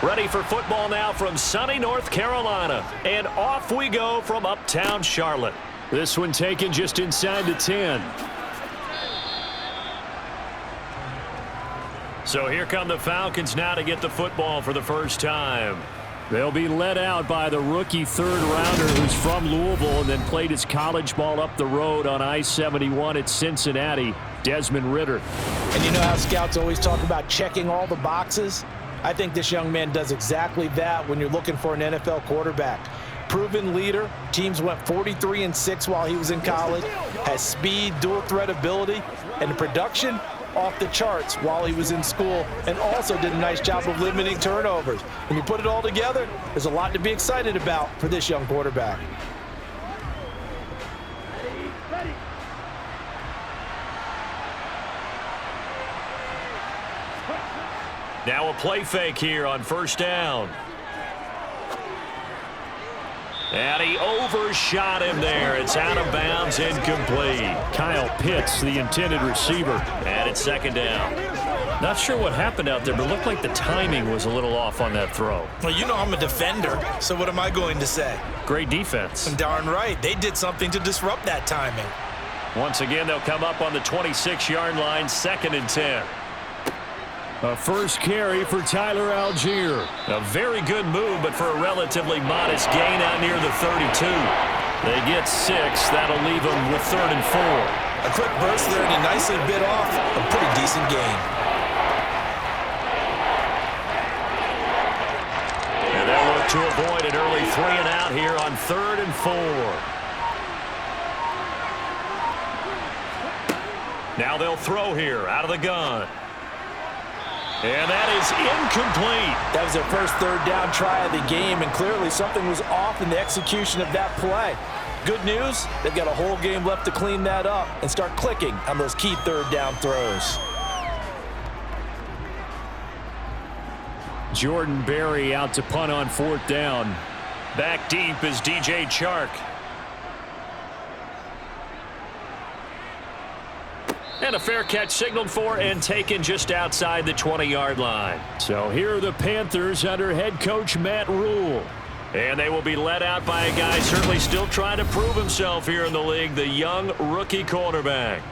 Ready for football now from sunny North Carolina. And off we go from uptown Charlotte. This one taken just inside the 10. So here come the Falcons now to get the football for the first time. They'll be led out by the rookie third-rounder who's from Louisville and then played his college ball up the road on I-71 at Cincinnati, Desmond Ridder. And you know how scouts always talk about checking all the boxes? I think this young man does exactly that when you're looking for an NFL quarterback. Proven leader. Teams went 43-6 while he was in college. Has speed, dual threat ability, and the production off the charts while he was in school, and also did a nice job of limiting turnovers. When you put it all together, there's a lot to be excited about for this young quarterback. Now a play fake here on first down. And he overshot him there. It's out of bounds, incomplete. Kyle Pitts, the intended receiver. And it's second down. Not sure what happened out there, but it looked like the timing was a little off on that throw. Well, you know I'm a defender, so what am I going to say? Great defense. Darn right. They did something to disrupt that timing. Once again, they'll come up on the 26-yard line, 2nd and 10. A first carry for Tyler Algier. A very good move, but for a relatively modest gain out near the 32. They get 6. That'll leave them with 3rd and 4. A quick burst there, and he nicely bit off a pretty decent gain. And they'll look to avoid an early 3 and out here on 3rd and 4. Now they'll throw here out of the gun. And that is incomplete. That was their first third down try of the game, and clearly something was off in the execution of that play. Good news, they've got a whole game left to clean that up and start clicking on those key third down throws. Jordan Berry out to punt on 4th down. Back deep is DJ Chark. And a fair catch signaled for and taken just outside the 20-yard line. So here are the Panthers under head coach Matt Rule. And they will be led out by a guy certainly still trying to prove himself here in the league, the young rookie quarterback.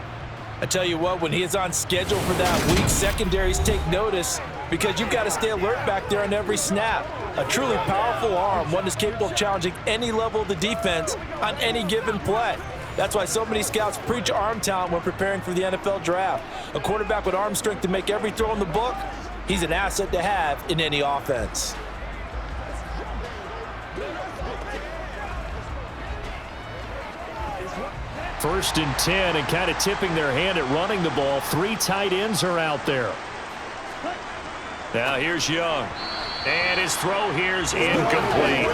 I tell you what, when he is on schedule for that week, secondaries take notice because you've got to stay alert back there on every snap. A truly powerful arm, one that's capable of challenging any level of the defense on any given play. That's why so many scouts preach arm talent when preparing for the NFL draft. A quarterback with arm strength to make every throw in the book, he's an asset to have in any offense. First and 10, and kind of tipping their hand at running the ball. 3 tight ends are out there. Now here's Young. And his throw here is incomplete.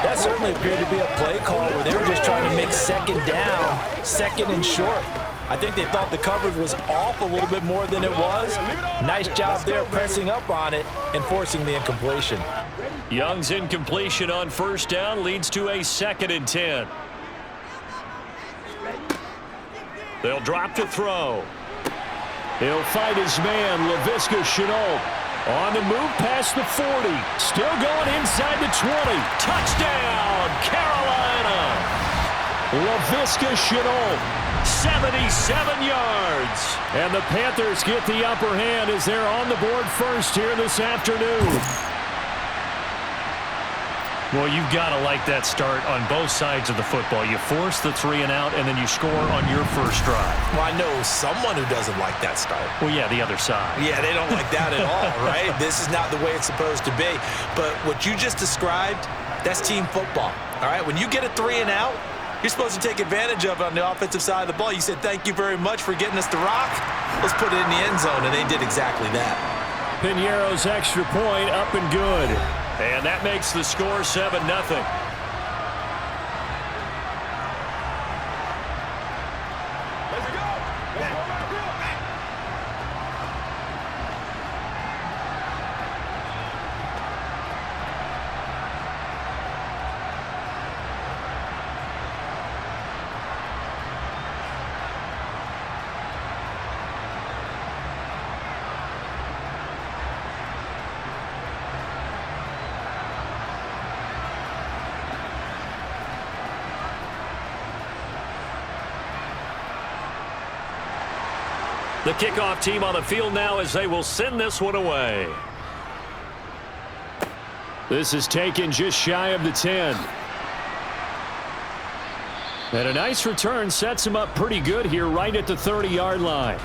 That certainly appeared to be a play call where they were just trying to make second down, 2nd and short. I think they thought the coverage was off a little bit more than it was. Nice job there pressing up on it and forcing the incompletion. Young's incompletion on first down leads to a 2nd and 10. They'll drop to throw. He'll fight his man, Laviska Shenault. On the move past the 40. Still going inside the 20. Touchdown, Carolina. Laviska Shenault. 77 yards. And the Panthers get the upper hand as they're on the board first here this afternoon. Well, you've got to like that start on both sides of the football. You force the 3 and out, and then you score on your first drive. Well, I know someone who doesn't like that start. Well, yeah, the other side. Yeah, they don't like that at all, right? This is not the way it's supposed to be. But what you just described, that's team football, all right? When you get a 3 and out, you're supposed to take advantage of it on the offensive side of the ball. You said, thank you very much for getting us the rock. Let's put it in the end zone, and they did exactly that. Piñeiro's extra point up and good. And that makes the score 7-0. The kickoff team on the field now as they will send this one away. This is taken just shy of the 10. And a nice return sets him up pretty good here right at the 30-yard line.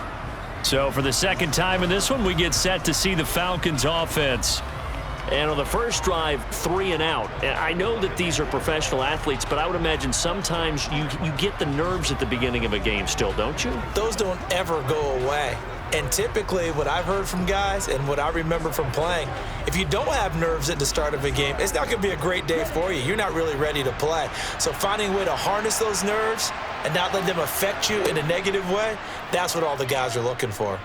So for the second time in this one, we get set to see the Falcons offense. And on the first drive, 3 and out. And I know that these are professional athletes, but I would imagine sometimes you get the nerves at the beginning of a game still, don't you? Those don't ever go away. And typically what I've heard from guys and what I remember from playing, if you don't have nerves at the start of a game, it's not going to be a great day for you. You're not really ready to play. So finding a way to harness those nerves and not let them affect you in a negative way, that's what all the guys are looking for.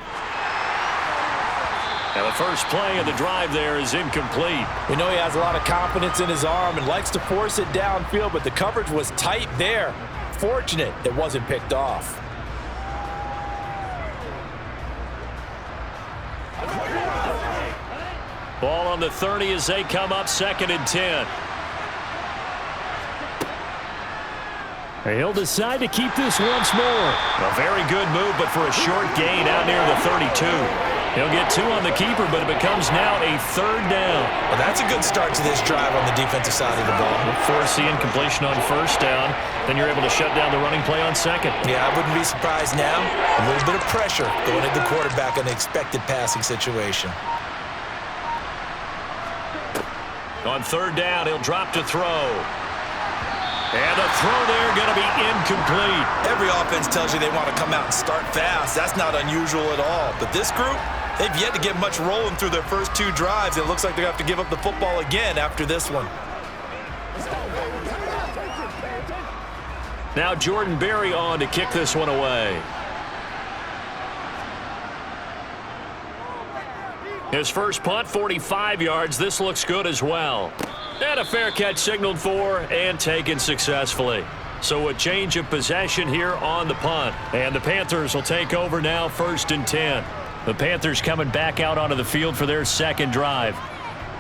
Now the first play of the drive there is incomplete. We know he has a lot of confidence in his arm and likes to force it downfield, but the coverage was tight there. Fortunate it wasn't picked off. Ball on the 30 as they come up 2nd and 10. He'll decide to keep this once more. A very good move, but for a short gain out near the 32. He'll get 2 on the keeper, but it becomes now a 3rd down. Well, that's a good start to this drive on the defensive side of the ball. Force the incompletion on 1st down. Then you're able to shut down the running play on 2nd. Yeah, I wouldn't be surprised now. A little bit of pressure going at the quarterback on the expected passing situation. On 3rd down, he'll drop to throw. And the throw there going to be incomplete. Every offense tells you they want to come out and start fast. That's not unusual at all. But this group, they've yet to get much rolling through their first 2 drives. It looks like they're going to have to give up the football again after this one. Now Jordan Berry on to kick this one away. His first punt, 45 yards. This looks good as well. And a fair catch signaled for and taken successfully. So a change of possession here on the punt. And the Panthers will take over now 1st and 10. The Panthers coming back out onto the field for their 2nd drive.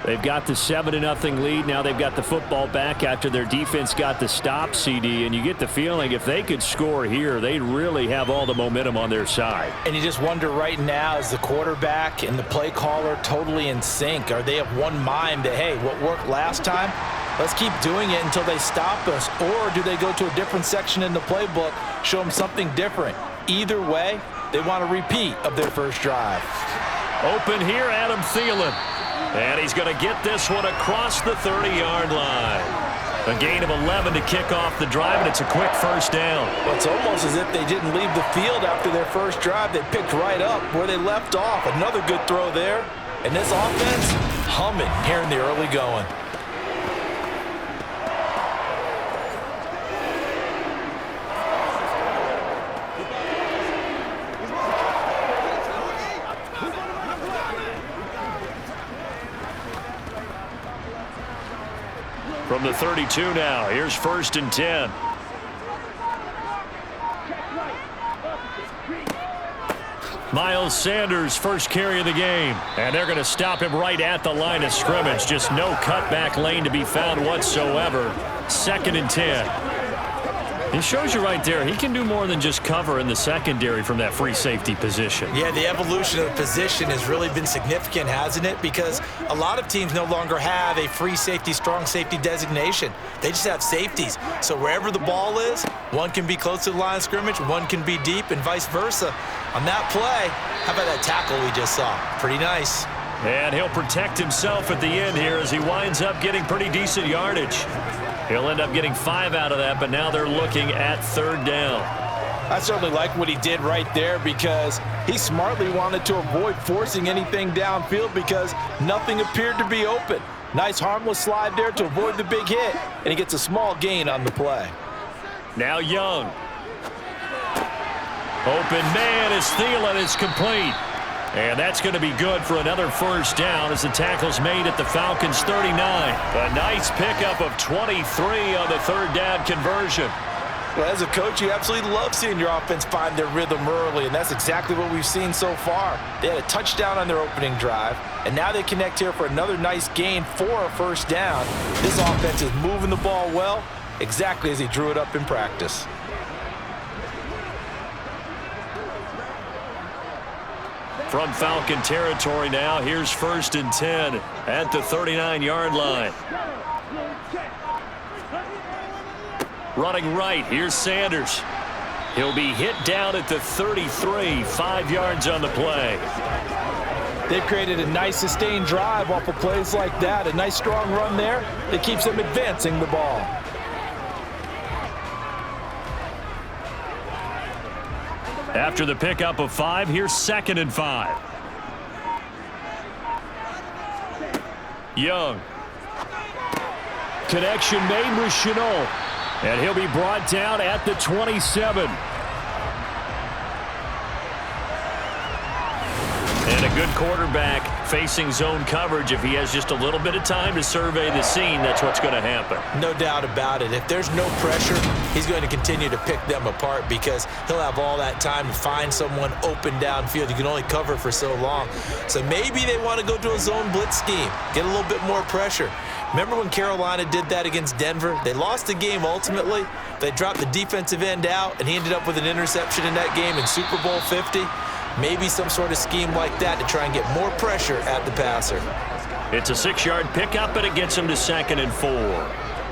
They've got the 7-0 lead. Now they've got the football back after their defense got the stop, CD. And you get the feeling if they could score here, they'd really have all the momentum on their side. And you just wonder right now, is the quarterback and the play caller totally in sync? Are they of one mind that, hey, what worked last time, let's keep doing it until they stop us? Or do they go to a different section in the playbook, show them something different? Either way, they want a repeat of their first drive. Open here, Adam Thielen. And he's going to get this one across the 30-yard line. A gain of 11 to kick off the drive, and it's a quick 1st down. Well, it's almost as if they didn't leave the field after their first drive. They picked right up where they left off. Another good throw there. And this offense humming here in the early going. From the 32 now, here's 1st and 10. Miles Sanders, first carry of the game. And they're going to stop him right at the line of scrimmage. Just no cutback lane to be found whatsoever. 2nd and 10. He shows you right there, he can do more than just cover in the secondary from that free safety position. Yeah, the evolution of the position has really been significant, hasn't it? Because a lot of teams no longer have a free safety, strong safety designation. They just have safeties. So wherever the ball is, one can be close to the line of scrimmage, one can be deep, and vice versa. On that play, how about that tackle we just saw? Pretty nice. And he'll protect himself at the end here as he winds up getting pretty decent yardage. He'll end up getting 5 out of that, but now they're looking at 3rd down. I certainly like what he did right there because he smartly wanted to avoid forcing anything downfield because nothing appeared to be open. Nice harmless slide there to avoid the big hit, and he gets a small gain on the play. Now Young. Open man as Thielen is complete. And that's going to be good for another 1st down as the tackle's made at the Falcons' 39. A nice pickup of 23 on the 3rd down conversion. Well, as a coach, you absolutely love seeing your offense find their rhythm early, and that's exactly what we've seen so far. They had a touchdown on their opening drive, and now they connect here for another nice gain for a 1st down. This offense is moving the ball well, exactly as he drew it up in practice. From Falcon territory now, here's 1st and 10 at the 39-yard line. Running right, here's Sanders. He'll be hit down at the 33, 5 yards on the play. They've created a nice sustained drive off of plays like that. A nice strong run there that keeps them advancing the ball. After the pickup of 5, here's 2nd and 5. Young. Connection made with Chenault. And he'll be brought down at the 27. And a good quarterback facing zone coverage. If he has just a little bit of time to survey the scene, that's what's going to happen. No doubt about it. If there's no pressure, he's going to continue to pick them apart because he'll have all that time to find someone open downfield. You can only cover for so long. So maybe they want to go to a zone blitz scheme, get a little bit more pressure. Remember when Carolina did that against Denver? They lost the game ultimately. They dropped the defensive end out, and he ended up with an interception in that game in Super Bowl 50. Maybe some sort of scheme like that to try and get more pressure at the passer. It's a 6-yard pickup, and it gets him to 2nd and 4.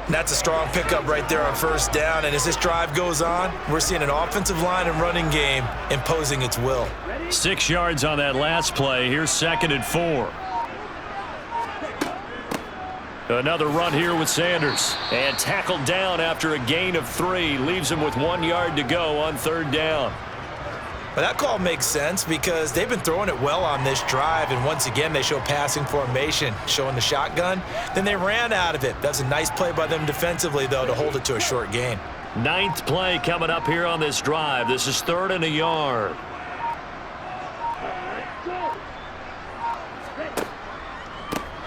That's a strong pickup right there on 1st down, and as this drive goes on, we're seeing an offensive line and running game imposing its will. 6 yards on that last play. Here's 2nd and 4. Another run here with Sanders. And tackled down after a gain of 3. Leaves him with 1 yard to go on 3rd down. Well, that call makes sense because they've been throwing it well on this drive, and once again they show passing formation, showing the shotgun. Then they ran out of it. That's a nice play by them defensively, though, to hold it to a short gain. 9th play coming up here on this drive. This is 3rd and a yard.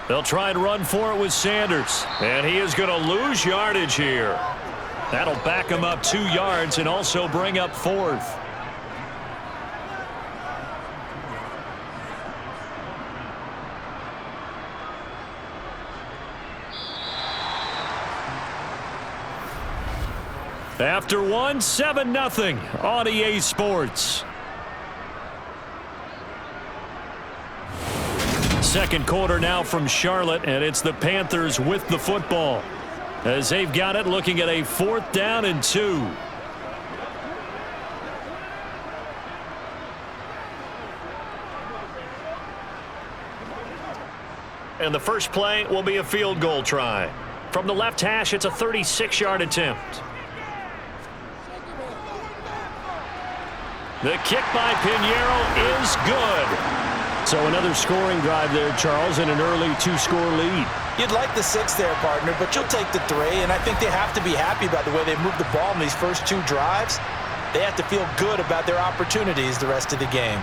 They'll try and run for it with Sanders, and he is going to lose yardage here. That'll back him up 2 yards and also bring up 4th. After 1, 7-0 on EA Sports. Second quarter now from Charlotte, and it's the Panthers with the football as they've got it, looking at a 4th down and 2. And the first play will be a field goal try. From the left hash, it's a 36-yard attempt. The kick by Pinheiro is good. So another scoring drive there, Charles, and an early 2-score lead. You'd like the 6 there, partner, but you'll take the 3, and I think they have to be happy about the way they moved the ball in these first 2 drives. They have to feel good about their opportunities the rest of the game.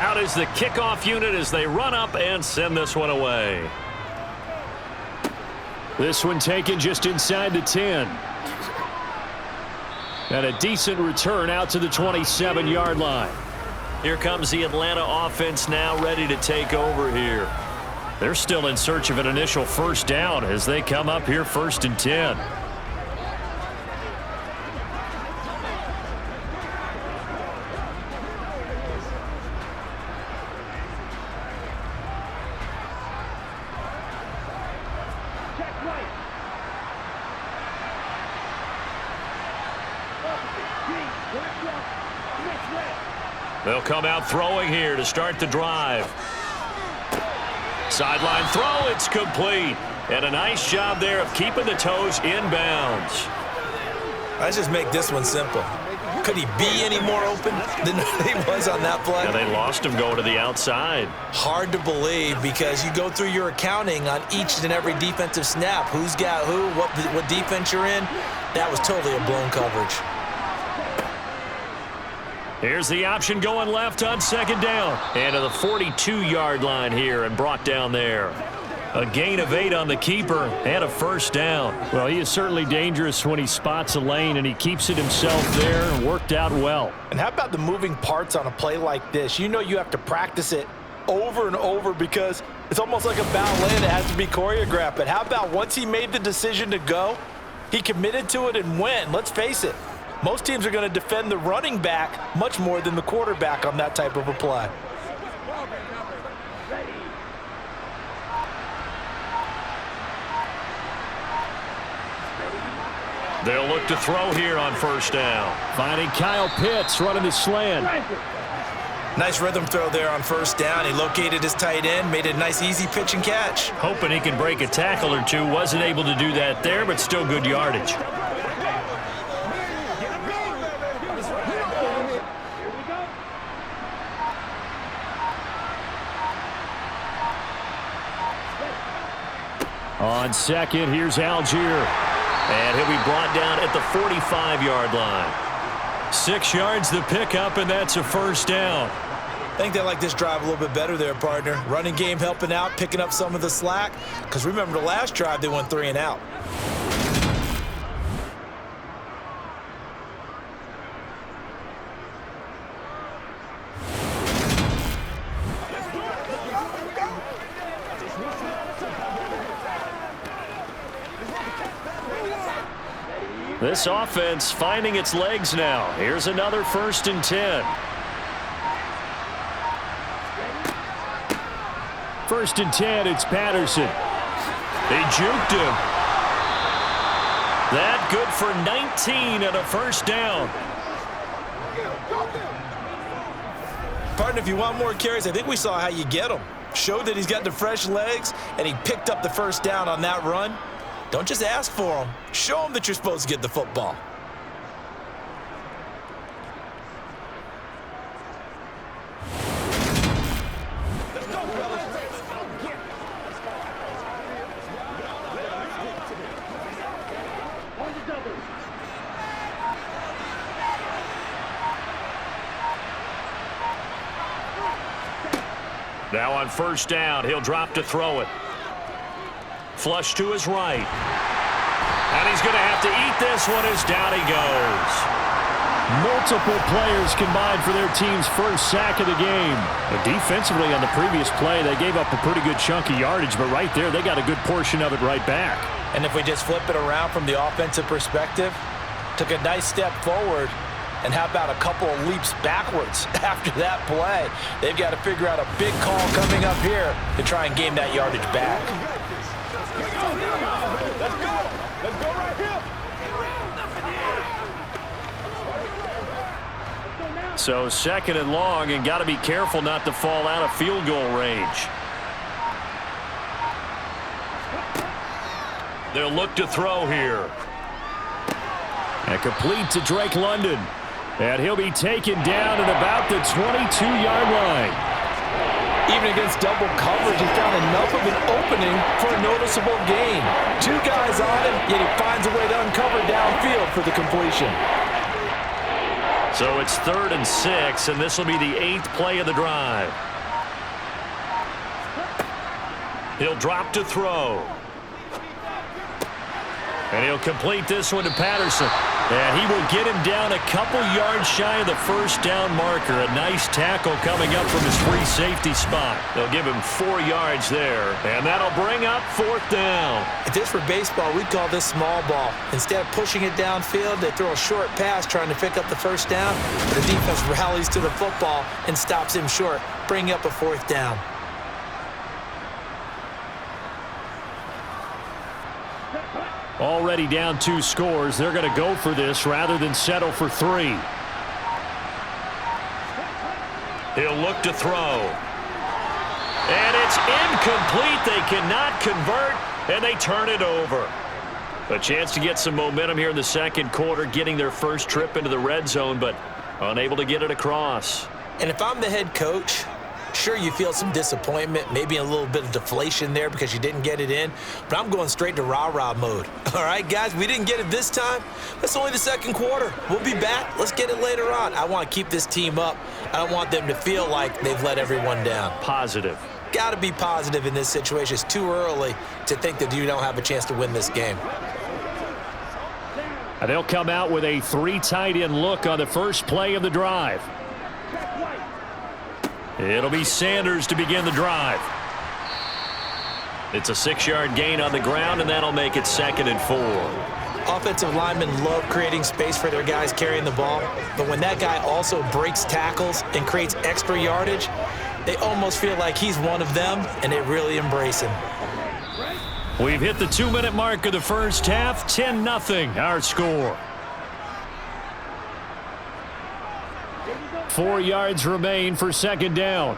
Out is the kickoff unit as they run up and send this one away. This one taken just inside the 10. And a decent return out to the 27-yard line. Here comes the Atlanta offense now ready to take over here. They're still in search of an initial 1st down as they come up here 1st and 10. They'll come out throwing here to start the drive. Sideline throw, it's complete. And a nice job there of keeping the toes inbounds. Let's just make this one simple. Could he be any more open than he was on that play? Yeah, they lost him going to the outside. Hard to believe because you go through your accounting on each and every defensive snap. Who's got who, what defense you're in. That was totally a blown coverage. Here's the option going left on 2nd down. And to the 42-yard line here and brought down there. A gain of 8 on the keeper and a first down. Well, he is certainly dangerous when he spots a lane, and he keeps it himself there and worked out well. And how about the moving parts on a play like this? You know you have to practice it over and over because it's almost like a ballet that has to be choreographed. But how about once he made the decision to go, he committed to it and went. Let's face it, most teams are going to defend the running back much more than the quarterback on that type of a play. They'll look to throw here on first down. Finding Kyle Pitts running the slant. Nice rhythm throw there on first down. He located his tight end, made a nice easy pitch and catch. Hoping he can break a tackle or two. Wasn't able to do that there, but still good yardage. On second, here's Algier. And he'll be brought down at the 45-yard line. 6 yards the pickup, and that's a first down. I think they like this drive a little bit better there, partner. Running game helping out, picking up some of the slack. Because remember the last drive, they went 3 and out. This offense finding its legs now. Here's another 1st and 10. 1st and 10, it's Patterson. They juked him. That good for 19 and a first down. Partner, if you want more carries, I think we saw how you get them. Showed that he's got the fresh legs, and he picked up the first down on that run. Don't just ask for them. Show them that you're supposed to get the football. Now on first down, he'll drop to throw it. Flush to his right. And he's going to have to eat this one as down he goes. Multiple players combined for their team's first sack of the game. But defensively on the previous play, they gave up a pretty good chunk of yardage, but right there, they got a good portion of it right back. And if we just flip it around from the offensive perspective, took a nice step forward, and how about a couple of leaps backwards after that play? They've got to figure out a big call coming up here to try and gain that yardage back. Let's go right here. So 2nd and long, and got to be careful not to fall out of field goal range. They'll look to throw here. And complete to Drake London. And he'll be taken down at about the 22-yard line. Even against double coverage, he found enough of an opening for a noticeable gain. 2 guys on him, yet he finds a way to uncover downfield for the completion. So it's 3rd and 6, and this will be the 8th play of the drive. He'll drop to throw. And he'll complete this one to Patterson. And he will get him down a couple yards shy of the first down marker. A nice tackle coming up from his free safety spot. They'll give him 4 yards there. And that'll bring up 4th down. If this were baseball, we'd call this small ball. Instead of pushing it downfield, they throw a short pass trying to pick up the first down. But the defense rallies to the football and stops him short, bringing up a 4th down. Already down 2 scores. They're going to go for this rather than settle for 3. He'll look to throw. And it's incomplete. They cannot convert, and they turn it over. A chance to get some momentum here in the 2nd quarter, getting their first trip into the red zone, but unable to get it across. And if I'm the head coach, sure, you feel some disappointment, maybe a little bit of deflation there because you didn't get it in, but I'm going straight to rah-rah mode. All right, guys, we didn't get it this time. That's only the 2nd quarter. We'll be back. Let's get it later on. I want to keep this team up. I don't want them to feel like they've let everyone down. Positive. got to be positive in this situation. It's too early to think that you don't have a chance to win this game. And they'll come out with a 3 tight end look on the first play of the drive. It'll be Sanders to begin the drive. It's a 6-yard gain on the ground, and that'll make it 2nd and 4. Offensive linemen love creating space for their guys carrying the ball, but when that guy also breaks tackles and creates extra yardage, they almost feel like he's one of them, and they really embrace him. We've hit the 2-minute mark of the first half. 10-0 our score. 4 yards remain for 2nd down.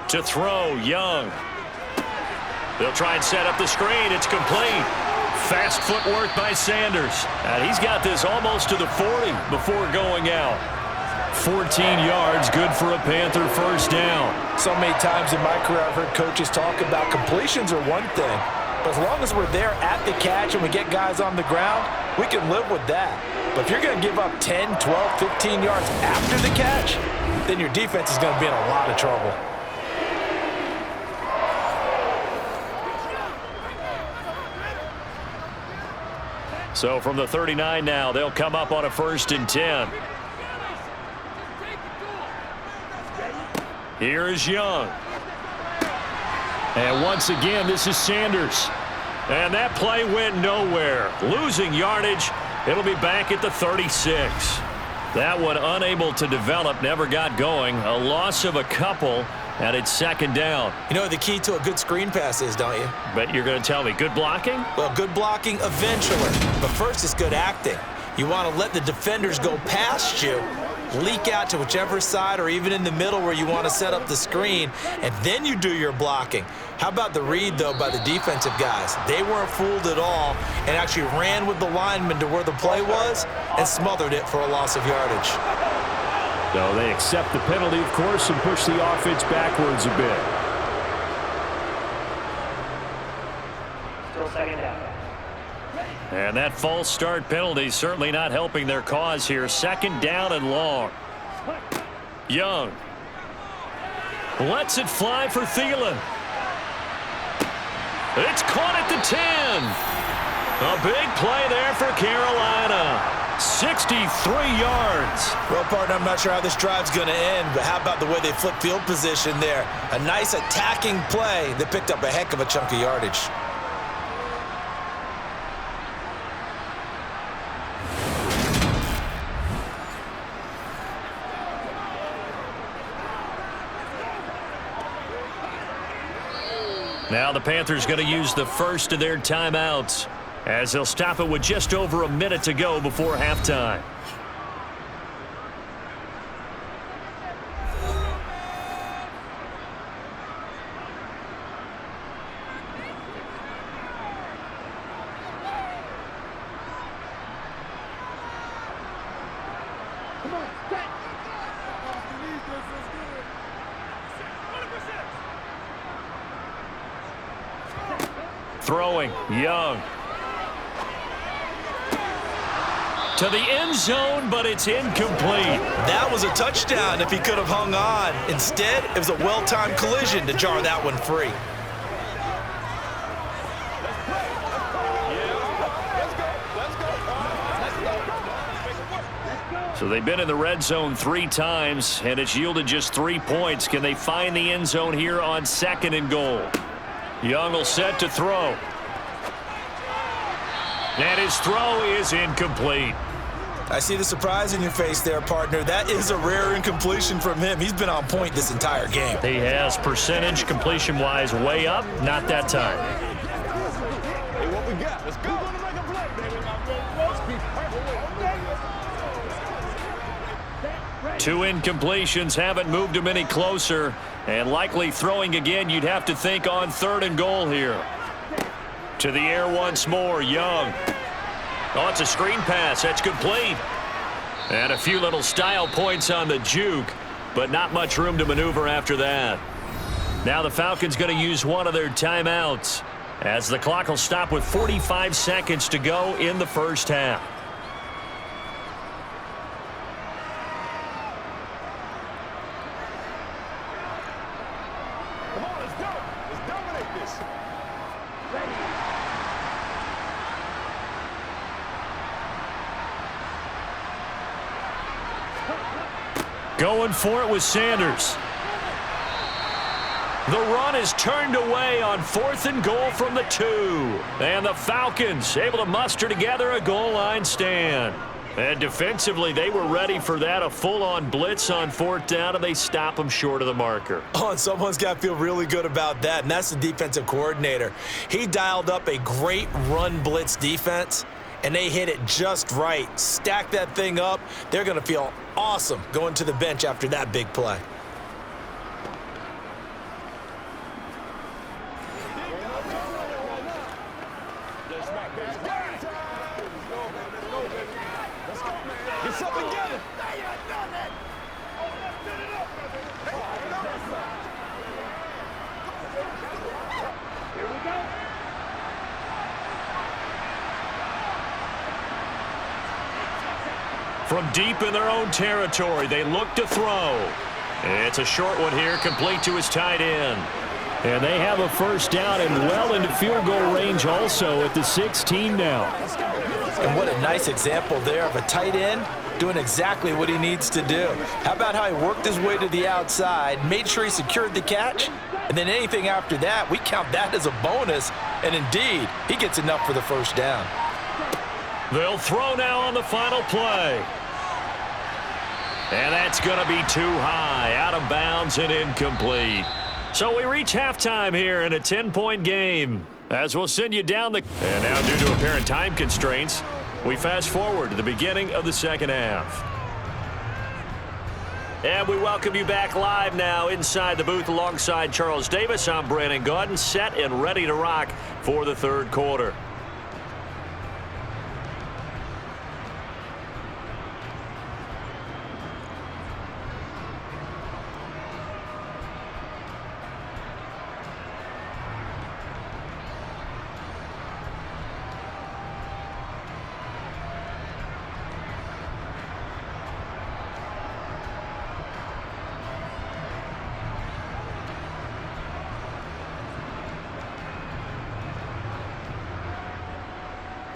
To throw, Young. They'll try and set up the screen. It's complete. Fast footwork by Sanders. And he's got this almost to the 40 before going out. 14 yards, good for a Panther first down. So many times in my career I've heard coaches talk about completions are one thing, but as long as we're there at the catch and we get guys on the ground, we can live with that. But if you're going to give up 10, 12, 15 yards after the catch, then your defense is going to be in a lot of trouble. So from the 39 now, they'll come up on a 1st and 10. Here is Young. And once again, this is Sanders. And that play went nowhere. Losing yardage. It'll be back at the 36. That one unable to develop, never got going. A loss of a couple, and it's 2nd down. You know what the key to a good screen pass is, don't you? But you're going to tell me, good blocking? Well, good blocking eventually. But first is good acting. You want to let the defenders go past you, leak out to whichever side or even in the middle where you want to set up the screen, and then you do your blocking. How about the read, though, by the defensive guys? They weren't fooled at all and actually ran with the lineman to where the play was and smothered it for a loss of yardage. So they accept the penalty, of course, and push the offense backwards a bit. Still 2nd down. And that false start penalty certainly not helping their cause here. 2nd down and long. Young lets it fly for Thielen. It's caught at the 10. A big play there for Carolina. 63 yards. Well, partner, I'm not sure how this drive's going to end, but how about the way they flip field position there? A nice attacking play that picked up a heck of a chunk of yardage. Now the Panthers going to use the first of their timeouts as they'll stop it with just over a minute to go before halftime. Throwing, Young. To the end zone, but it's incomplete. That was a touchdown if he could have hung on. Instead, it was a well-timed collision to jar that one free. So they've been in the red zone 3 times, and it's yielded just 3 points. Can they find the end zone here on 2nd and goal? Young will set to throw. And his throw is incomplete. I see the surprise in your face there, partner. That is a rare incompletion from him. He's been on point this entire game. He has percentage completion-wise way up. Not that time. Hey, what we got? Let's go. We're gonna make a play, baby. Let's be perfect. 2 incompletions haven't moved him any closer. And likely throwing again, you'd have to think on 3rd and goal here. To the air once more, Young. Oh, it's a screen pass. That's complete. And a few little style points on the juke, but not much room to maneuver after that. Now the Falcons going to use one of their timeouts as the clock will stop with 45 seconds to go in the first half. Going for it with Sanders. The run is turned away on 4th and goal from the 2. And the Falcons able to muster together a goal line stand. And defensively, they were ready for that, a full-on blitz on 4th down, and they stop them short of the marker. Oh, and someone's got to feel really good about that, and that's the defensive coordinator. He dialed up a great run blitz defense, and they hit it just right. Stack that thing up. They're going to feel awesome going to the bench after that big play. From deep in their own territory, they look to throw. It's a short one here, complete to his tight end. And they have a first down and well into field goal range also at the 16 now. And what a nice example there of a tight end doing exactly what he needs to do. How about how he worked his way to the outside, made sure he secured the catch, and then anything after that, we count that as a bonus. And indeed, he gets enough for the first down. They'll throw now on the final play. And that's going to be too high, out of bounds and incomplete. So we reach halftime here in a 10-point game. As we'll send you down the... And now due to apparent time constraints, we fast forward to the beginning of the second half. And we welcome you back live now inside the booth alongside Charles Davis. I'm Brandon Gaudin, set and ready to rock for the third quarter.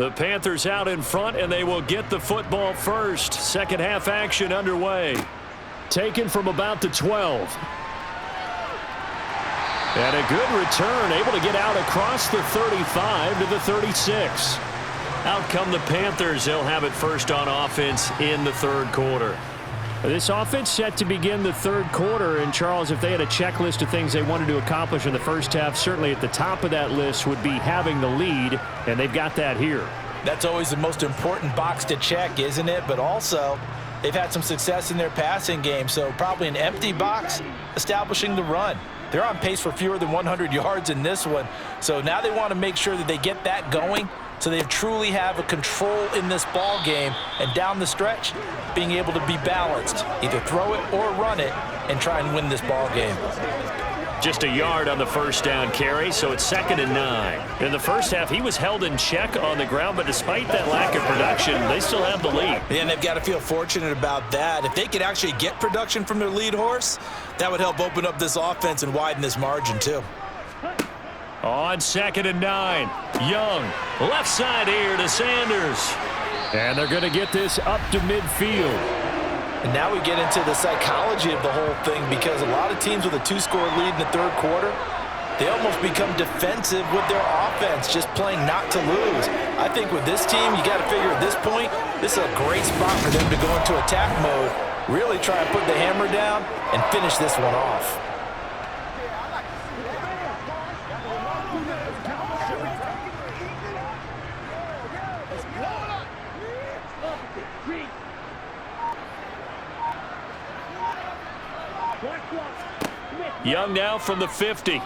The Panthers out in front, and they will get the football first. Second half action underway. Taken from about the 12. And a good return, able to get out across the 35 to the 36. Out come the Panthers. They'll have it first on offense in the third quarter. This offense set to begin the third quarter. And, Charles, if they had a checklist of things they wanted to accomplish in the first half, certainly at the top of that list would be having the lead, and they've got that here. That's always the most important box to check, isn't it? But also, they've had some success in their passing game, so probably an empty box establishing the run. They're on pace for fewer than 100 yards in this one, so now they want to make sure that they get that going so they truly have a control in this ball game, and down the stretch, being able to be balanced, either throw it or run it, and try and win this ball game. Just a yard on the first down carry, so it's 2nd and 9. In the first half, he was held in check on the ground, but despite that lack of production, they still have the lead. And they've got to feel fortunate about that. If they could actually get production from their lead horse, that would help open up this offense and widen this margin too. On 2nd and 9, Young, left side here to Sanders. And they're going to get this up to midfield. And now we get into the psychology of the whole thing, because a lot of teams with a 2-score lead in the third quarter, they almost become defensive with their offense, just playing not to lose. I think with this team, you got to figure at this point, this is a great spot for them to go into attack mode, really try and put the hammer down and finish this one off. Young now from the 50.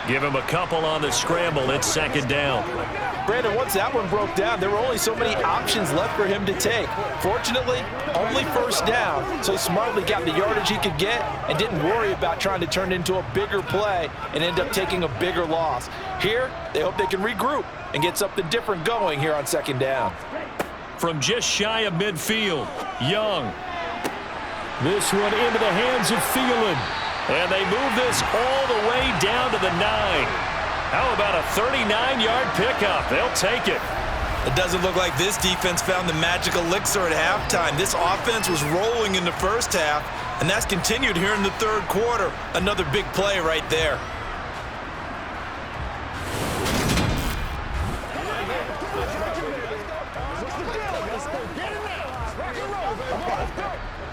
Give him a couple on the scramble. It's 2nd down. Brandon, once that one broke down, there were only so many options left for him to take. Fortunately, only first down, so he smartly got the yardage he could get and didn't worry about trying to turn it into a bigger play and end up taking a bigger loss. Here, they hope they can regroup and get something different going here on 2nd down. From just shy of midfield, Young. This one into the hands of Thielen. And they move this all the way down to the 9. How about a 39-yard pickup? They'll take it. It doesn't look like this defense found the magic elixir at halftime. This offense was rolling in the first half, and that's continued here in the third quarter. Another big play right there.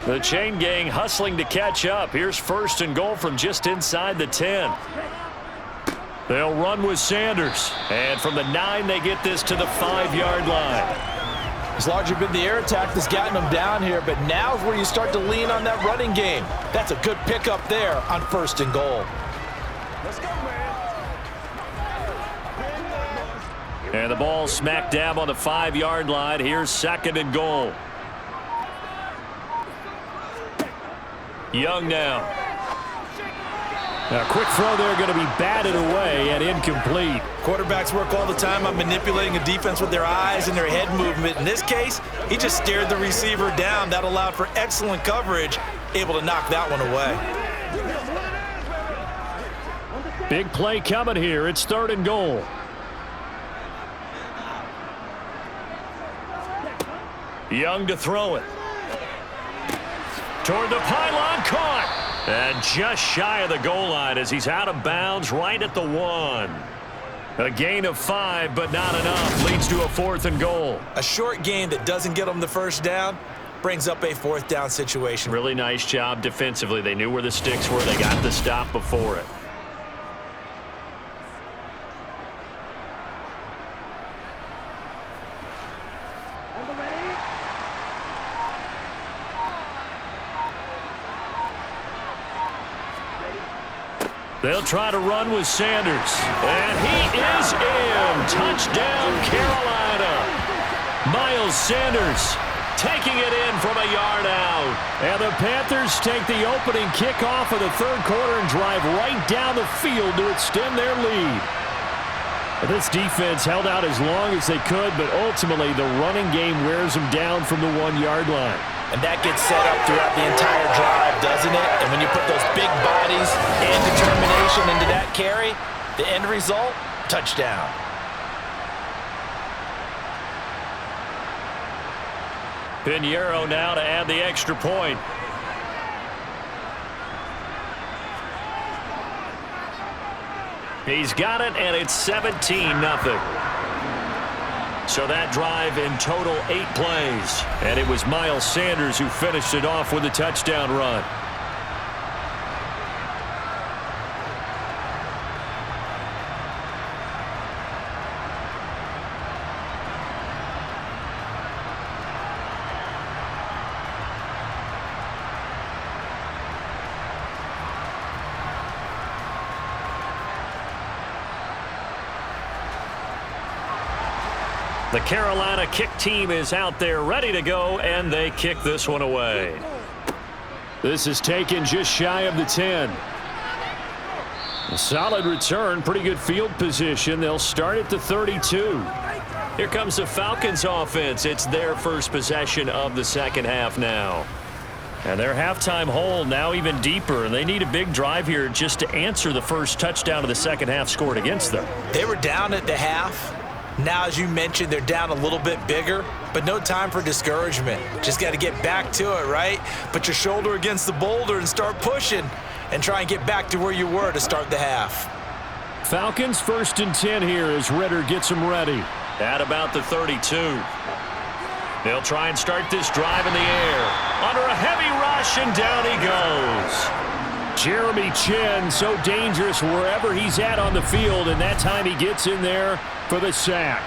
The chain gang hustling to catch up. Here's 1st and goal from just inside the 10. They'll run with Sanders. And from the 9, they get this to the 5-yard line. It's largely been the air attack that's gotten them down here, but now's where you start to lean on that running game. That's a good pickup there on 1st and goal. Let's go, man. And the ball smack dab on the 5-yard line. Here's 2nd and goal. Young now. A quick throw there, going to be batted away and incomplete. Quarterbacks work all the time on manipulating a defense with their eyes and their head movement. In this case, he just stared the receiver down. That allowed for excellent coverage, able to knock that one away. Big play coming here. It's 3rd and goal. Young to throw it. Toward the pylon, caught. And just shy of the goal line as he's out of bounds right at the 1. A gain of 5, but not enough. Leads to a 4th and goal. A short gain that doesn't get them the first down brings up a 4th down situation. Really nice job defensively. They knew where the sticks were. They got the stop before it. They'll try to run with Sanders. And he is in. Touchdown, Carolina. Miles Sanders taking it in from a yard out. And the Panthers take the opening kickoff of the 3rd quarter and drive right down the field to extend their lead. This defense held out as long as they could, but ultimately the running game wears them down from the 1-yard line. And that gets set up throughout the entire drive, doesn't it? And when you put those big bodies and determination into that carry, the end result, touchdown. Pinheiro now to add the extra point. He's got it, and it's 17-0. So that drive in total 8 plays. And it was Miles Sanders who finished it off with a touchdown run. The Carolina kick team is out there ready to go, and they kick this one away. This is taken just shy of the 10. A solid return, pretty good field position. They'll start at the 32. Here comes the Falcons offense. It's their first possession of the second half now. And their halftime hole now even deeper. They need a big drive here just to answer the first touchdown of the second half scored against them. They were down at the half. Now, as you mentioned, they're down a little bit bigger, but no time for discouragement. Just got to get back to it, right? Put your shoulder against the boulder and start pushing and try and get back to where you were to start the half. Falcons 1st and 10 here as Ritter gets them ready. At about the 32. They'll try and start this drive in the air. Under a heavy rush, and down he goes. Jeremy Chin, so dangerous wherever he's at on the field, and that time he gets in there for the sack.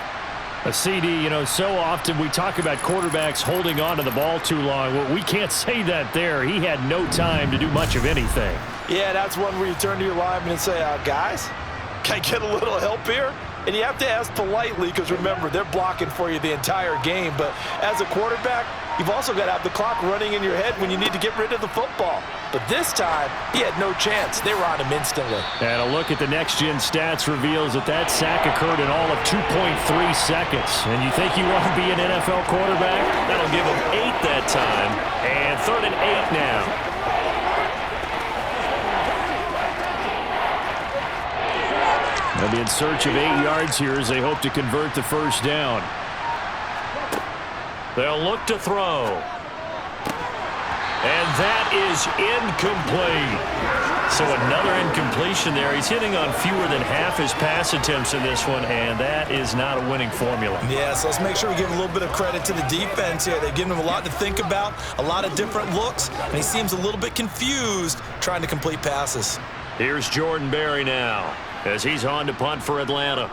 A CD, you know, so often we talk about quarterbacks holding on to the ball too long. Well, we can't say that there. He had no time to do much of anything. Yeah, that's one where you turn to your lineman and say, guys, can I get a little help here? And you have to ask politely because, remember, they're blocking for you the entire game. But as a quarterback, you've also got to have the clock running in your head when you need to get rid of the football. But this time, he had no chance. They were on him instantly. And a look at the next-gen stats reveals that sack occurred in all of 2.3 seconds. And you think you want to be an NFL quarterback? That'll give him 8 that time. And 3rd and 8 now. They'll be in search of 8 yards here as they hope to convert the first down. They'll look to throw. And that is incomplete. So another incompletion there. He's hitting on fewer than half his pass attempts in this one, and that is not a winning formula. Yeah, so let's make sure we give a little bit of credit to the defense here. They've given him a lot to think about, a lot of different looks, and he seems a little bit confused trying to complete passes. Here's Jordan Berry now as he's on to punt for Atlanta.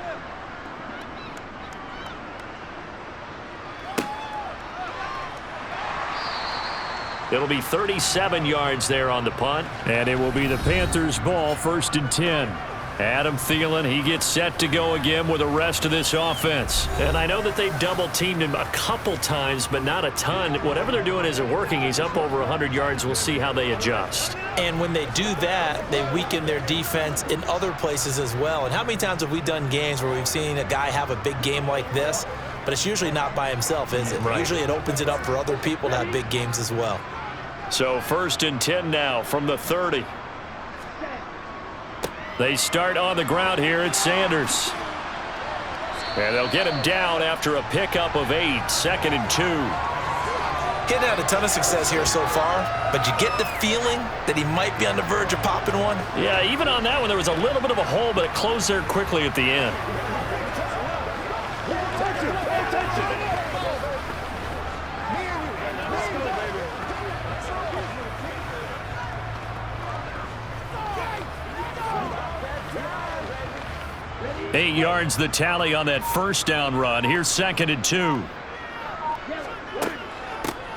It'll be 37 yards there on the punt, and it will be the Panthers' ball, 1st and 10. Adam Thielen, he gets set to go again with the rest of this offense. And I know that they've double-teamed him a couple times, but not a ton. Whatever they're doing isn't working. He's up over 100 yards. We'll see how they adjust. And when they do that, they weaken their defense in other places as well. And how many times have we done games where we've seen a guy have a big game like this, but it's usually not by himself, is it? Right. Usually it opens it up for other people to have big games as well. So 1st and 10 now from the 30. They start on the ground here at Sanders. And they'll get him down after a pickup of 8, 2nd and 2. Getting had a ton of success here so far, but you get the feeling that he might be on the verge of popping one. Yeah, even on that one, there was a little bit of a hole, but it closed there quickly at the end. Eight yards the tally on that first down run. Here's 2nd and 2.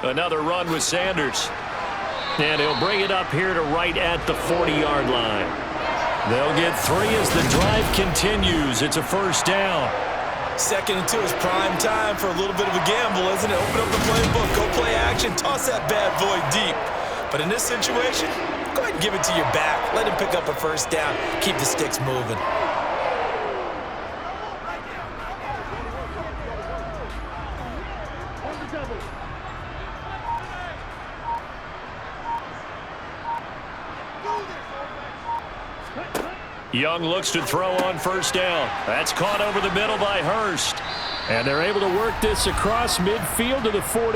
Another run with Sanders. And he'll bring it up here to right at the 40-yard line. They'll get 3 as the drive continues. It's a first down. 2nd and 2 is prime time for a little bit of a gamble, isn't it? Open up the playbook, go play action, toss that bad boy deep. But in this situation, go ahead and give it to your back. Let him pick up a first down. Keep the sticks moving. Young looks to throw on first down. That's caught over the middle by Hurst. And they're able to work this across midfield to the 48.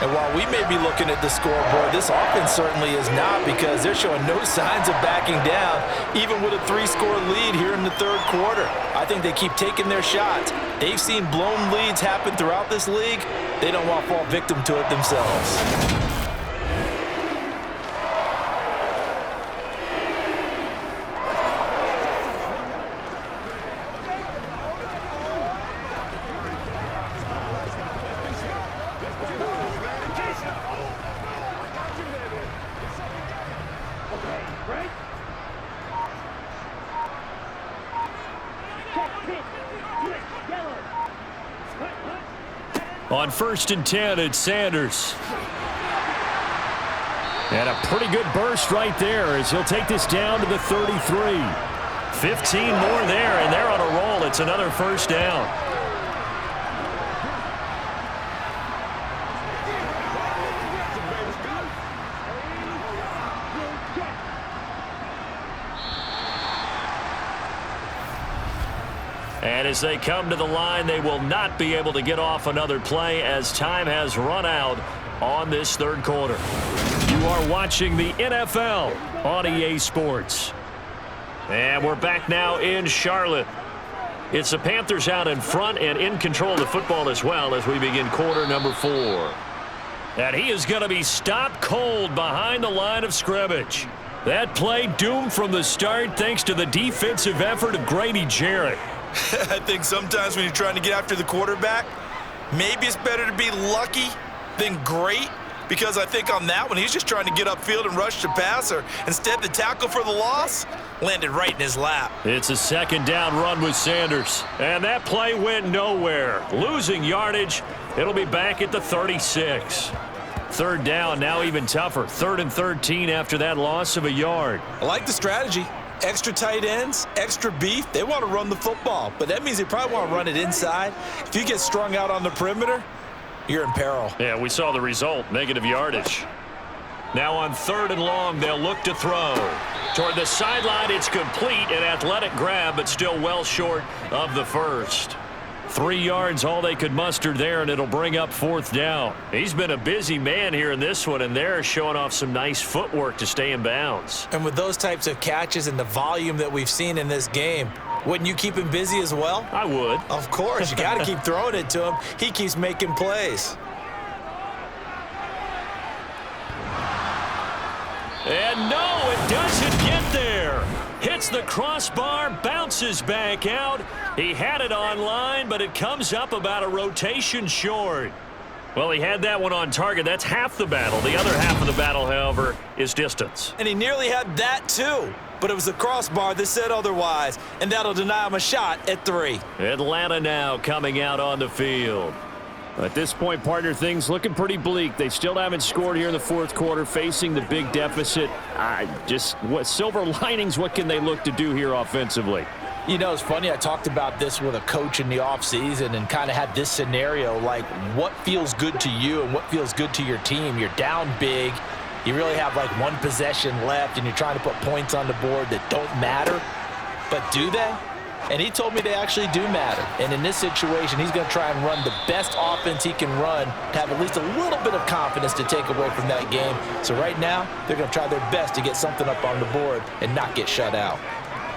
And while we may be looking at the scoreboard, this offense certainly is not, because they're showing no signs of backing down, even with a 3-score lead here in the 3rd quarter. I think they keep taking their shots. They've seen blown leads happen throughout this league. They don't want to fall victim to it themselves. On 1st and 10, it's Sanders. And a pretty good burst right there as he'll take this down to the 33. 15 more there, and they're on a roll. It's another first down. And as they come to the line, they will not be able to get off another play as time has run out on this 3rd quarter. You are watching the NFL on EA Sports. And we're back now in Charlotte. It's the Panthers out in front and in control of the football as well as we begin quarter number 4. And he is going to be stopped cold behind the line of scrimmage. That play doomed from the start thanks to the defensive effort of Grady Jarrett. I think sometimes when you're trying to get after the quarterback, maybe it's better to be lucky than great, because I think on that one, he's just trying to get upfield and rush the passer. Instead, the tackle for the loss landed right in his lap. It's a second down run with Sanders. And that play went nowhere. Losing yardage. It'll be back at the 36. Third down, now even tougher. 3rd and 13 after that loss of a yard. I like the strategy. Extra tight ends, extra beef. They want to run the football, but that means they probably want to run it inside. If you get strung out on the perimeter, you're in peril. Yeah, we saw the result, negative yardage. Now on 3rd and long, they'll look to throw. Toward the sideline, it's complete, an athletic grab, but still well short of the first. 3 yards, all they could muster there, and it'll bring up 4th down. He's been a busy man here in this one, and they're showing off some nice footwork to stay in bounds. And with those types of catches and the volume that we've seen in this game, wouldn't you keep him busy as well? I would. Of course. You got to keep throwing it to him. He keeps making plays. And no, it doesn't get there. Hits the crossbar, bounces back out. He had it online, but it comes up about a rotation short. Well, he had that one on target. That's half the battle. The other half of the battle, however, is distance. And he nearly had that, too. But it was the crossbar that said otherwise, and that'll deny him a shot at 3. Atlanta now coming out on the field. At this point, partner, things looking pretty bleak. They still haven't scored here in the 4th quarter, facing the big deficit. What silver linings, what can they look to do here offensively? You know, it's funny. I talked about this with a coach in the offseason and kind of had this scenario, like what feels good to you and what feels good to your team. You're down big. You really have like 1 possession left, and you're trying to put points on the board that don't matter. But do they? And he told me they actually do matter. And in this situation, he's going to try and run the best offense he can run to have at least a little bit of confidence to take away from that game. So right now, they're going to try their best to get something up on the board and not get shut out.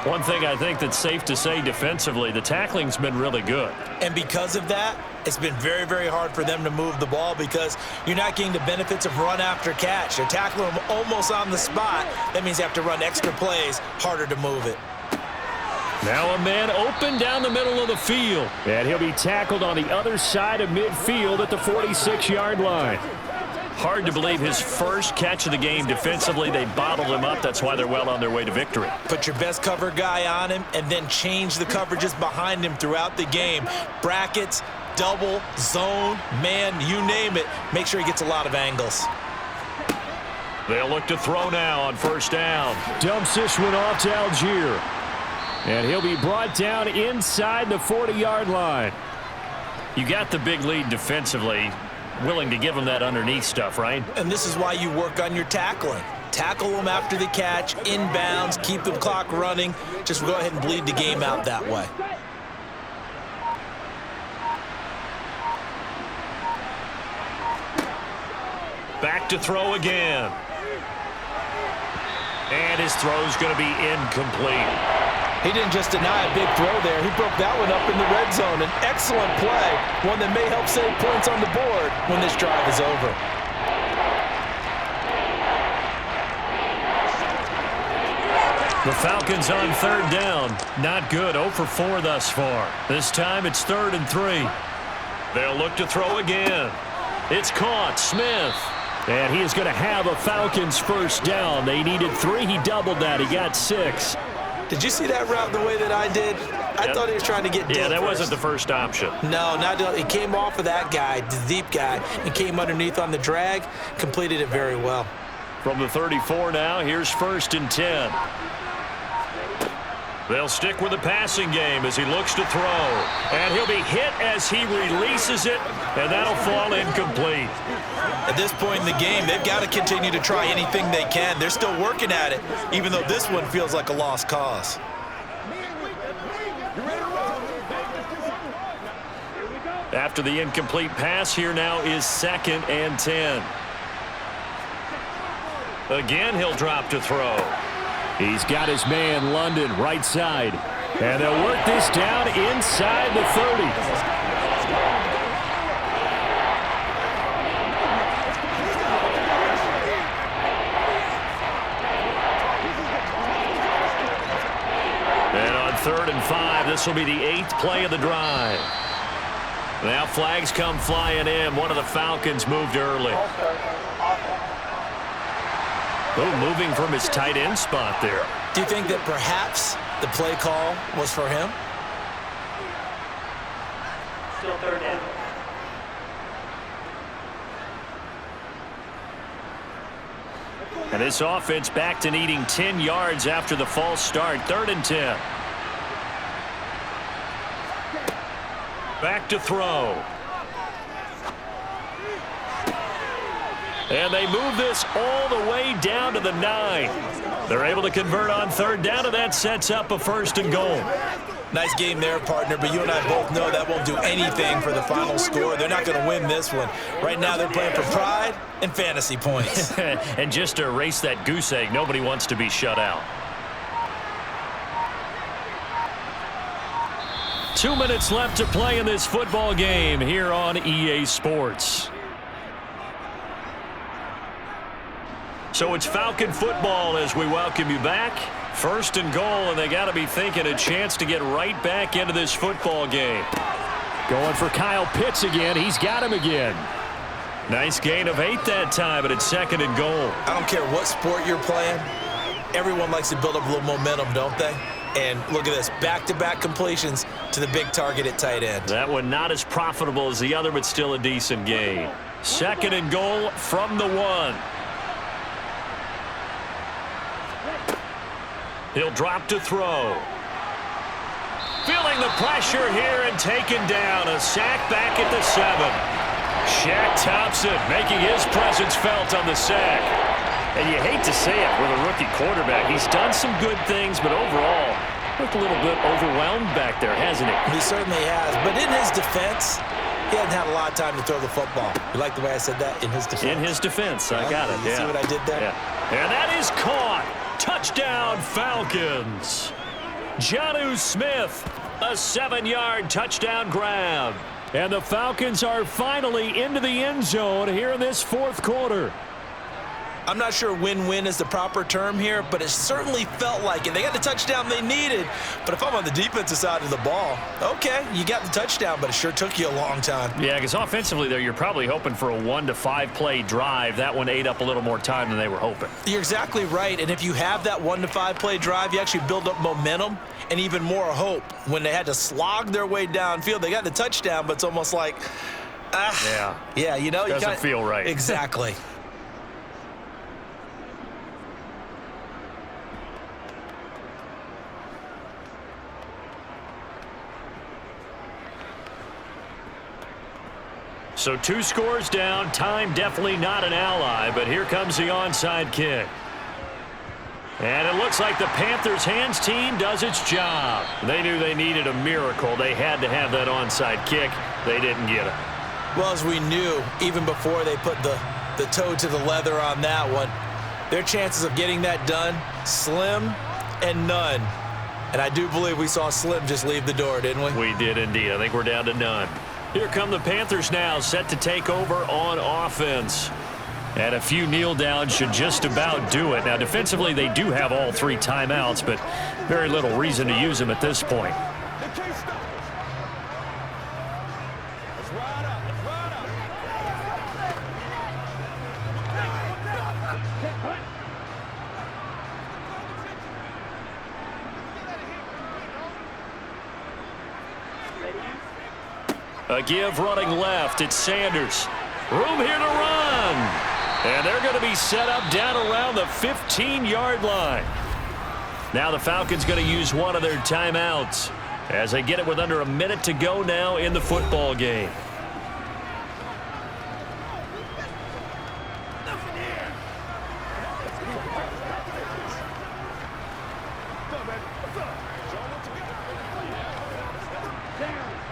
One thing I think that's safe to say defensively, the tackling's been really good. And because of that, it's been very, very hard for them to move the ball because you're not getting the benefits of run after catch. They're tackling them almost on the spot. That means you have to run extra plays, harder to move it. Now a man open down the middle of the field. And he'll be tackled on the other side of midfield at the 46-yard line. Hard to believe his first catch of the game defensively. They bottled him up. That's why they're well on their way to victory. Put your best cover guy on him and then change the coverages behind him throughout the game. Brackets, double, zone, man, you name it. Make sure he gets a lot of angles. They'll look to throw now on 1st down. Dumps this one off to Algier. And he'll be brought down inside the 40-yard line. You got the big lead defensively. Willing to give him that underneath stuff, right? And this is why you work on your tackling. Tackle them after the catch, inbounds, keep the clock running. Just go ahead and bleed the game out that way. Back to throw again. And his throw's going to be incomplete. He didn't just deny a big throw there. He broke that one up in the red zone. An excellent play, one that may help save points on the board when this drive is over. The Falcons on 3rd down. Not good. 0 for 4 thus far. This time it's 3rd and 3. They'll look to throw again. It's caught. Smith. And he is going to have a Falcons 1st down. They needed 3. He doubled that. He got 6. Did you see that route the way that I did? I thought he was trying to get deep. Yeah, that first. wasn't the first option. No, not he came off of that guy, the deep guy, and came underneath on the drag, completed it very well. From the 34 now, here's 1st and 10. They'll stick with the passing game as he looks to throw. And he'll be hit as he releases it, and that'll fall incomplete. At this point in the game, they've got to continue to try anything they can. They're still working at it, even though this one feels like a lost cause. After the incomplete pass, here now is 2nd and 10. Again, he'll drop to throw. He's got his man, London, right side. And they'll work this down inside the 30. And on 3rd and 5, this will be the 8th play of the drive. Now flags come flying in. One of the Falcons moved early. Oh, moving from his tight end spot there. Do you think that perhaps the play call was for him? Still third down. And this offense back to needing 10 yards after the false start. 3rd and 10. Back to throw. And they move this all the way down to the 9. They're able to convert on 3rd down, and that sets up a 1st and goal. Nice game there, partner, but you and I both know that won't do anything for the final score. They're not going to win this one. Right now they're playing for pride and fantasy points. And just to erase that goose egg, nobody wants to be shut out. 2 minutes left to play in this football game here on EA Sports. So it's Falcon football as we welcome you back. 1st and goal, and they got to be thinking a chance to get right back into this football game. Going for Kyle Pitts again. He's got him again. Nice gain of 8 that time, but it's 2nd and goal. I don't care what sport you're playing. Everyone likes to build up a little momentum, don't they? And look at this, back-to-back completions to the big target at tight end. That one not as profitable as the other, but still a decent gain. 2nd and goal from the 1. He'll drop to throw. Feeling the pressure here and taken down. A sack back at the 7. Shaq Thompson making his presence felt on the sack. And you hate to say it with a rookie quarterback. He's done some good things, but overall, looked a little bit overwhelmed back there, hasn't he? He certainly has. But in his defense, he hasn't had a lot of time to throw the football. You like the way I said that? In his defense. In his defense. I got it. You see what I did there? Yeah. And that is caught. Touchdown, Falcons. Jonnu Smith, a 7-yard touchdown grab. And the Falcons are finally into the end zone here in this 4th quarter. I'm not sure win-win is the proper term here, but it certainly felt like it. They got the touchdown they needed, but if I'm on the defensive side of the ball, okay, you got the touchdown, but it sure took you a long time. Yeah, because offensively, though, you're probably hoping for a 1 to 5 play drive. That one ate up a little more time than they were hoping. You're exactly right, and if you have that 1 to 5 play drive, you actually build up momentum and even more hope. When they had to slog their way downfield, they got the touchdown, but it's almost like, yeah, you know, doesn't feel right. Exactly. So 2 scores down. Time definitely not an ally, but here comes the onside kick. And it looks like the Panthers hands team does its job. They knew they needed a miracle. They had to have that onside kick. They didn't get it. Well, as we knew, even before they put the toe to the leather on that one, their chances of getting that done, slim and none. And I do believe we saw Slim just leave the door, didn't we? We did indeed. I think we're down to none. Here come the Panthers now, set to take over on offense. And a few kneel downs should just about do it. Now, defensively, they do have all 3 timeouts, but very little reason to use them at this point. A give running left. It's Sanders. Room here to run. And they're going to be set up down around the 15-yard line. Now the Falcons going to use one of their timeouts as they get it with under a minute to go now in the football game.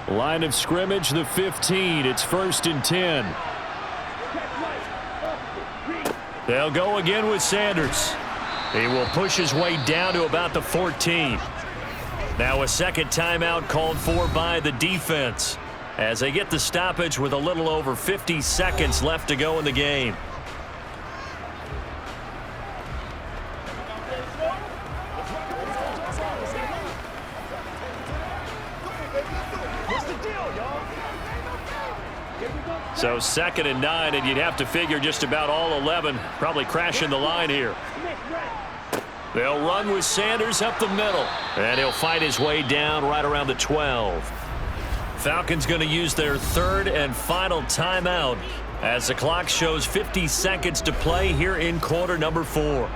Line of scrimmage, the 15. It's 1st and 10. They'll go again with Sanders. He will push his way down to about the 14. Now a second timeout called for by the defense as they get the stoppage with a little over 50 seconds left to go in the game. So 2nd and 9, and you'd have to figure just about all 11 probably crashing the line here. They'll run with Sanders up the middle, and he'll fight his way down right around the 12. Falcons going to use their 3rd and final timeout as the clock shows 50 seconds to play here in quarter number 4.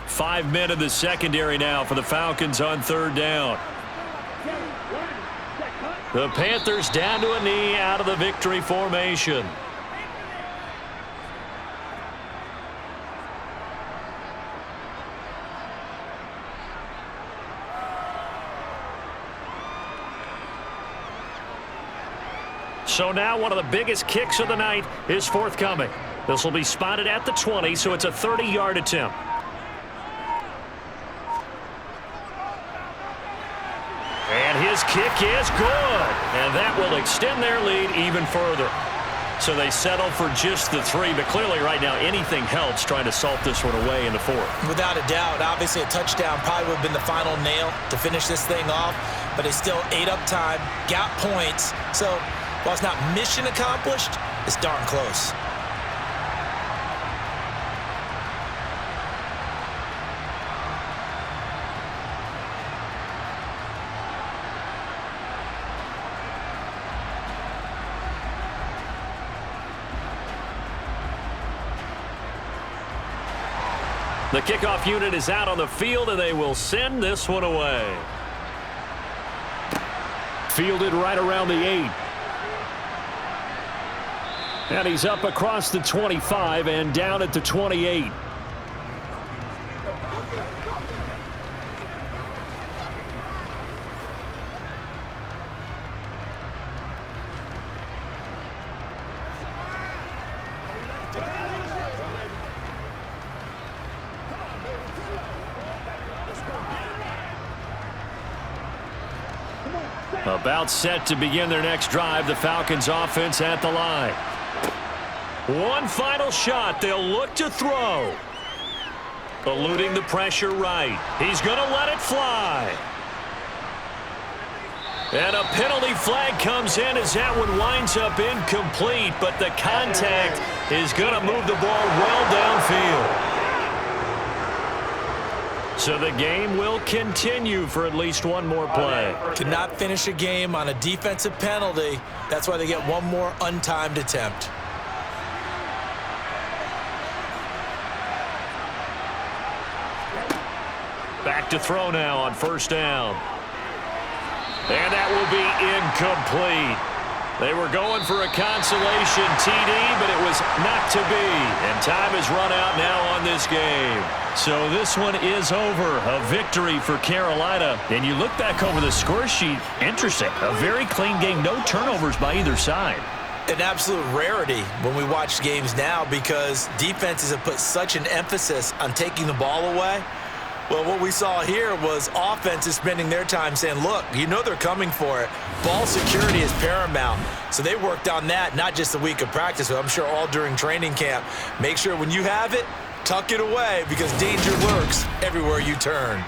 Five men in the secondary now for the Falcons on 3rd down. The Panthers down to a knee out of the victory formation. So now one of the biggest kicks of the night is forthcoming. This will be spotted at the 20, so it's a 30-yard attempt. And his kick is good. And that will extend their lead even further. So they settle for just the 3, but clearly right now anything helps trying to salt this one away in the 4th. Without a doubt, obviously a touchdown probably would have been the final nail to finish this thing off, but they still ate up time, got points. So while it's not mission accomplished, it's darn close. The kickoff unit is out on the field, and they will send this one away. Fielded right around the 8. And he's up across the 25 and down at the 28. About set to begin their next drive, the Falcons offense at the line. One final shot. They'll look to throw. Eluding the pressure right. He's going to let it fly. And a penalty flag comes in as that one winds up incomplete, but the contact is going to move the ball well downfield. So the game will continue for at least one more play. Cannot finish a game on a defensive penalty. That's why they get one more untimed attempt. Back to throw now on 1st down. And that will be incomplete. They were going for a consolation TD, but it was not to be. And time has run out now on this game. So this one is over. A victory for Carolina. And you look back over the score sheet. Interesting. A very clean game. No turnovers by either side. An absolute rarity when we watch games now because defenses have put such an emphasis on taking the ball away. Well, what we saw here was offenses spending their time saying, look, you know they're coming for it. Ball security is paramount. So they worked on that, not just a week of practice, but I'm sure all during training camp. Make sure when you have it, tuck it away because danger lurks everywhere you turn.